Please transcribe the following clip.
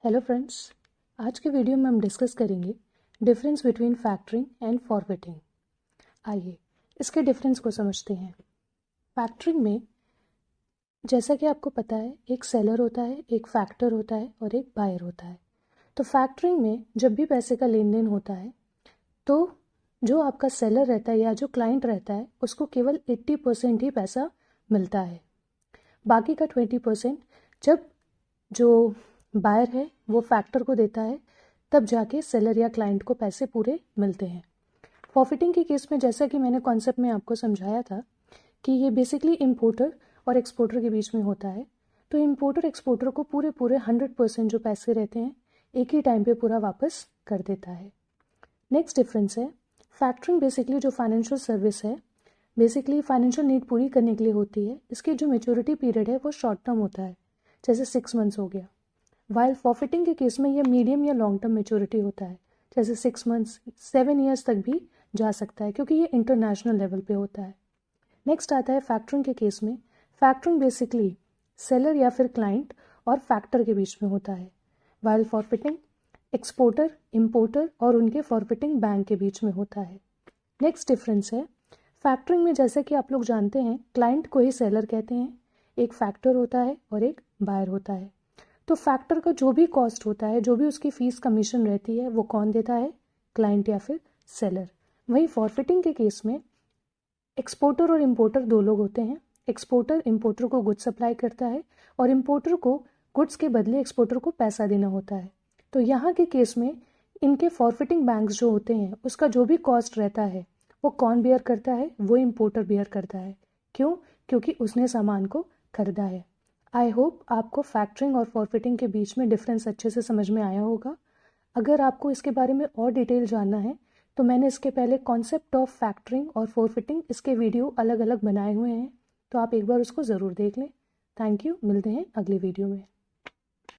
Hello friends, आज के video में हम डिस्कस करेंगे डिफरेंस बिटवीन फैक्टरिंग एंड फॉरफिटिंग। आइए इसके डिफरेंस को समझते हैं। फैक्टरिंग में जैसा कि आपको पता है, एक सेलर होता है, एक फैक्टर होता है और एक बायर होता है। तो फैक्टरिंग में जब भी पैसे का लेन देन होता है तो जो आपका सेलर रहता है या जो क्लाइंट रहता है उसको केवल 80% ही पैसा मिलता है। बाकी का 20% जब जो बायर है वो फैक्टर को देता है, तब जाके सेलर या क्लाइंट को पैसे पूरे मिलते हैं। फॉरफिटिंग के केस में जैसा कि मैंने कॉन्सेप्ट में आपको समझाया था कि ये बेसिकली इंपोर्टर और एक्सपोर्टर के बीच में होता है। तो इंपोर्टर एक्सपोर्टर को पूरे 100% जो पैसे रहते हैं एक ही टाइम पे पूरा वापस कर देता है। नेक्स्ट डिफरेंस है, फैक्टरिंग बेसिकली जो फाइनेंशियल सर्विस है, बेसिकली फाइनेंशियल नीड पूरी करने के लिए होती है। इसकी जो मेच्योरिटी पीरियड है वो शॉर्ट टर्म होता है, जैसे 6 मंथ्स हो गया। वाइल फॉरफिटिंग के केस में ये मीडियम या लॉन्ग टर्म मेच्योरिटी होता है, जैसे 6 मंथ्स 7 ईयर्स तक भी जा सकता है, क्योंकि ये इंटरनेशनल लेवल पे होता है। नेक्स्ट आता है फैक्टरिंग के केस में। फैक्टरिंग बेसिकली सेलर या फिर क्लाइंट और फैक्टर के बीच में होता है, वाइल फॉरफिटिंग एक्सपोर्टर, इंपोर्टर और उनके फॉरफिटिंग बैंक के बीच में होता है। नेक्स्ट डिफरेंस है, फैक्टरिंग में जैसे कि आप लोग जानते हैं, क्लाइंट को ही सेलर कहते हैं, एक फैक्टर होता है और एक बायर होता है। तो फैक्टर का जो भी कॉस्ट होता है, जो भी उसकी फीस कमीशन रहती है, वो कौन देता है? क्लाइंट या फिर सेलर। वहीं फॉरफिटिंग के केस में एक्सपोर्टर और इंपोर्टर दो लोग होते हैं। एक्सपोर्टर इंपोर्टर को गुड्स सप्लाई करता है और इंपोर्टर को गुड्स के बदले एक्सपोर्टर को पैसा देना होता है। तो यहाँ के केस में इनके फॉरफिटिंग बैंक्स जो होते हैं उसका जो भी कॉस्ट रहता है वो कौन बेयर करता है? वो इंपोर्टर बेयर करता है। क्यों? क्योंकि उसने सामान को खरीदा है। आई होप आपको फैक्टरिंग और फॉरफिटिंग के बीच में डिफरेंस अच्छे से समझ में आया होगा। अगर आपको इसके बारे में और डिटेल जानना है तो मैंने इसके पहले कॉन्सेप्ट ऑफ फैक्टरिंग और फॉरफिटिंग इसके वीडियो अलग अलग बनाए हुए हैं, तो आप एक बार उसको ज़रूर देख लें। थैंक यू, मिलते हैं अगले वीडियो में।